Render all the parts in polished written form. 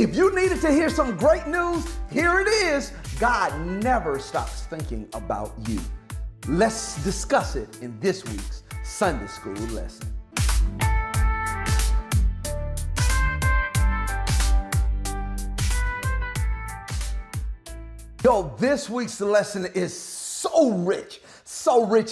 If you needed to hear some great news, here it is. God never stops thinking about you. Let's discuss it in this week's Sunday School lesson. Yo, this week's lesson is so rich,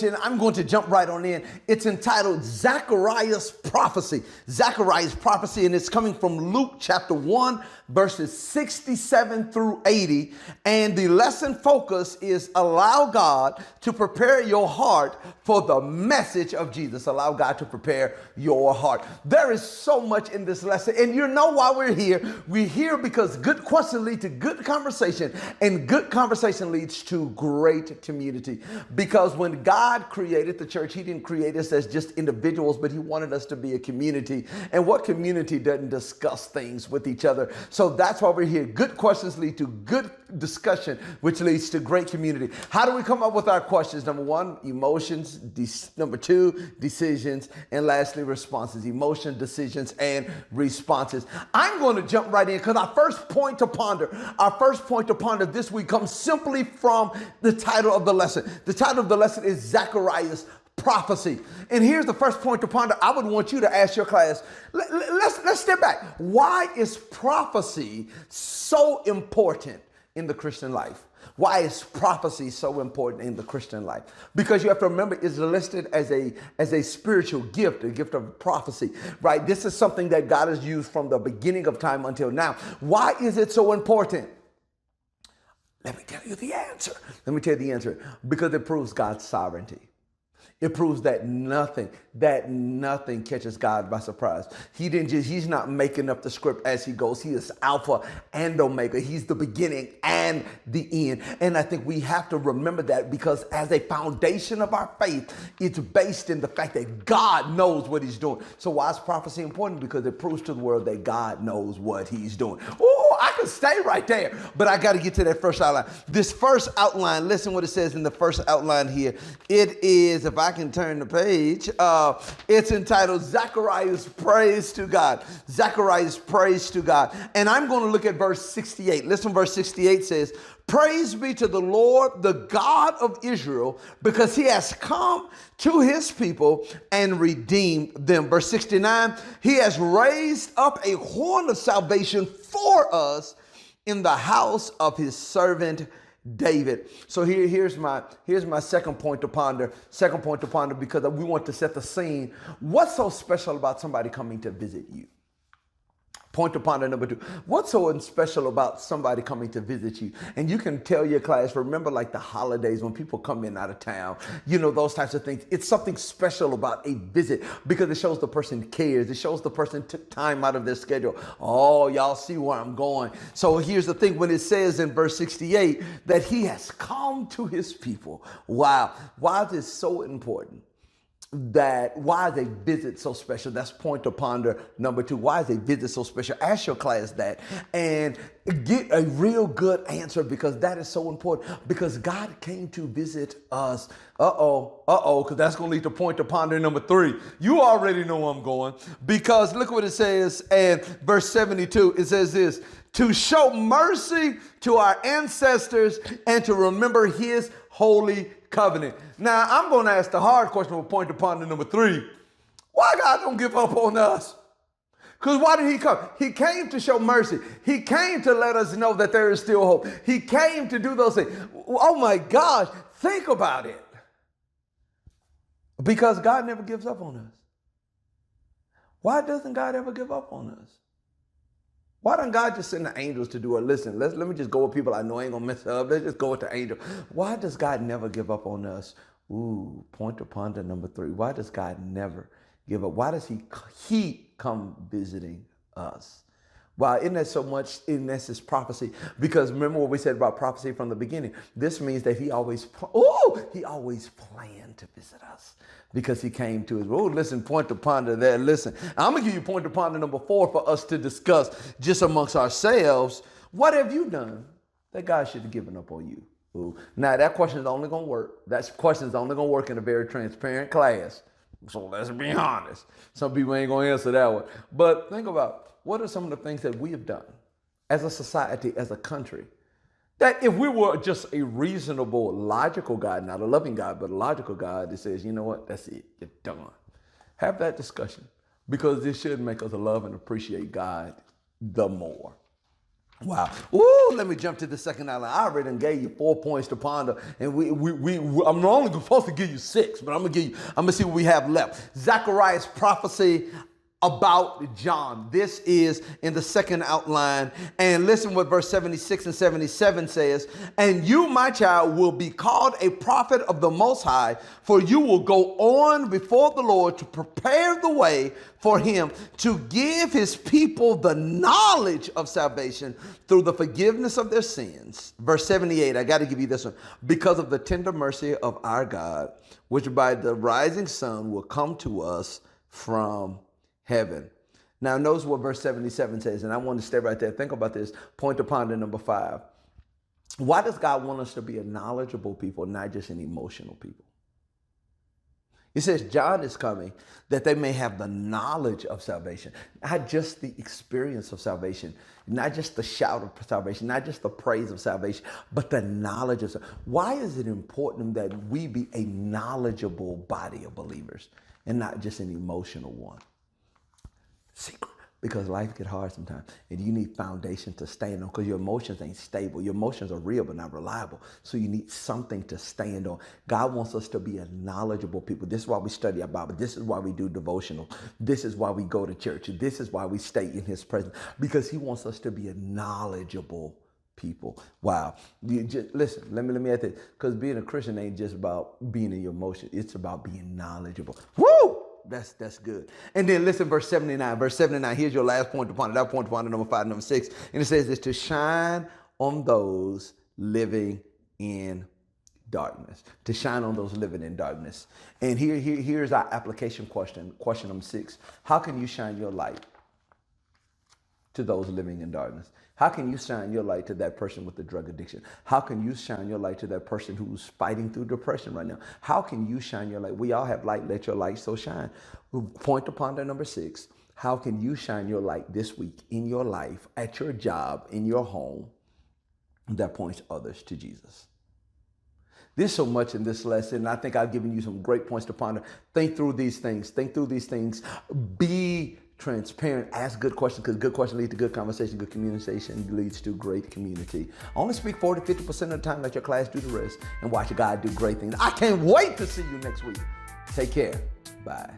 and I'm going to jump right on in. It's entitled Zechariah's Prophecy. Zechariah's Prophecy, and it's coming from Luke chapter 1, verses 67 through 80. And the lesson focus is allow God to prepare your heart for the message of Jesus. Allow God to prepare your heart. There is so much in this lesson. And you know why we're here. We're here because good questions lead to good conversation, and good conversation leads to great community. Because when God created the church, he didn't create us as just individuals, but he wanted us to be a community. And what community doesn't discuss things with each other? So that's why we're here. Good questions lead to good discussion, which leads to great community. How do we come up with our questions? Number one, emotions. Number two, decisions. And lastly, responses. Emotion, decisions, and responses. I'm going to jump right in because our first point to ponder this week comes simply from the title of the lesson. The title of the lesson is Zechariah's Prophecy. And here's the first point to ponder. I would want you to ask your class, let's step back. Why is prophecy so important in the Christian life? Why is prophecy so important in the Christian life? Because you have to remember, it's listed as a spiritual gift, a gift of prophecy, right? This is something that God has used from the beginning of time until now. Why is it so important? Let me tell you the answer. Because it proves God's sovereignty. It proves that nothing catches God by surprise. He's not making up the script as he goes. He is Alpha and Omega. He's the beginning and the end. And I think we have to remember that, because as a foundation of our faith, it's based in the fact that God knows what he's doing. So why is prophecy important? Because it proves to the world that God knows what he's doing. Oh, I could stay right there, but I got to get to that first outline. This first outline, listen what it says in the first outline here. It is, if I can turn the page, it's entitled Zechariah's Praise to God. Zechariah's Praise to God. And I'm going to look at verse 68. Listen, verse 68 says, "Praise be to the Lord, the God of Israel, because he has come to his people and redeemed them." Verse 69, "He has raised up a horn of salvation for us in the house of his servant David." So here's my second point to ponder. Because we want to set the scene. What's so special about somebody coming to visit you? Point to ponder number two. What's so special about somebody coming to visit you? And you can tell your class, remember, like the holidays when people come in out of town, those types of things. It's something special about a visit because it shows the person cares. It shows the person took time out of their schedule. Oh, y'all see where I'm going. So here's the thing. When it says in verse 68 that he has come to his people. Wow. Why is this so important? Why is a visit so special? That's point to ponder number two. Why is a visit so special? Ask your class that and get a real good answer, because that is so important, because God came to visit us. Because that's going to lead to point to ponder number three. You already know where I'm going, because look what it says in verse 72. It says this: "To show mercy to our ancestors and to remember his holy covenant." Now, I'm going to ask the hard question with point to ponder number three. Why God don't give up on us? Because why did he come? He came to show mercy. He came to let us know that there is still hope. He came to do those things. Oh my gosh, think about it. Because God never gives up on us. Why doesn't God ever give up on us? Why don't God just send the angels to do it? Listen, let me just go with people I know ain't going to mess up. Let's just go with the angel. Why does God never give up on us? Ooh, point to ponder number three. Why does God never give up? Why does he come visiting us? Wow, isn't that so much in essence prophecy? Because remember what we said about prophecy from the beginning. This means that he always planned to visit us, because he came to us. Oh, listen, point to ponder there. Listen, I'm going to give you point to ponder number four for us to discuss just amongst ourselves. What have you done that God should have given up on you? Ooh. Now, that question is only going to work. That question is only going to work in a very transparent class. So let's be honest. Some people ain't going to answer that one. But think about, what are some of the things that we have done as a society, as a country, that if we were just a reasonable, logical God, not a loving God, but a logical God that says, you know what, that's it, you're done. Have that discussion, because this should make us love and appreciate God the more. Wow. Ooh, let me jump to the second outline. I already gave you 4 points to ponder, and I'm only supposed to give you 6, but I'm gonna see what we have left. Zechariah's prophecy about John. This is in the second outline. And listen what verse 76 and 77 says. And you, my child, will be called a prophet of the Most High, for you will go on before the Lord to prepare the way for him, to give his people the knowledge of salvation through the forgiveness of their sins. Verse 78, I got to give you this one. Because of the tender mercy of our God, which by the rising sun will come to us from heaven. Now, notice what verse 77 says, and I want to stay right there. Think about this. Point to ponder number 5. Why does God want us to be a knowledgeable people, not just an emotional people? He says John is coming that they may have the knowledge of salvation, not just the experience of salvation, not just the shout of salvation, not just the praise of salvation, but the knowledge of salvation. Why is it important that we be a knowledgeable body of believers and not just an emotional one? Secret. Because life gets hard sometimes, and you need foundation to stand on, because your emotions ain't stable. Your emotions are real but not reliable, so you need something to stand on. God wants us to be a knowledgeable people. This is why we study our Bible. This is why we do devotional. This is why we go to church. This is why we stay in his presence, because he wants us to be a knowledgeable people. Wow. Listen, let me add this, because being a Christian ain't just about being in your emotions. It's about being knowledgeable. Woo! That's good. And then listen, verse 79. Verse 79, here's your last point to ponder. That point to ponder, number 5, number 6. And it says this: to shine on those living in darkness. To shine on those living in darkness. And here's our application question. Question number 6. How can you shine your light to those living in darkness? How can you shine your light to that person with the drug addiction? How can you shine your light to that person who's fighting through depression right now? How can you shine your light? We all have light. Let your light so shine. Point to ponder number 6. How can you shine your light this week in your life, at your job, in your home, that points others to Jesus? There's so much in this lesson. I think I've given you some great points to ponder. Think through these things. Think through these things. Be transparent. Ask good questions, because good questions lead to good conversation. Good communication leads to great community. Only speak 40-50% of the time. Let your class do the rest, and watch God do great things. I can't wait to see you next week. Take care. Bye.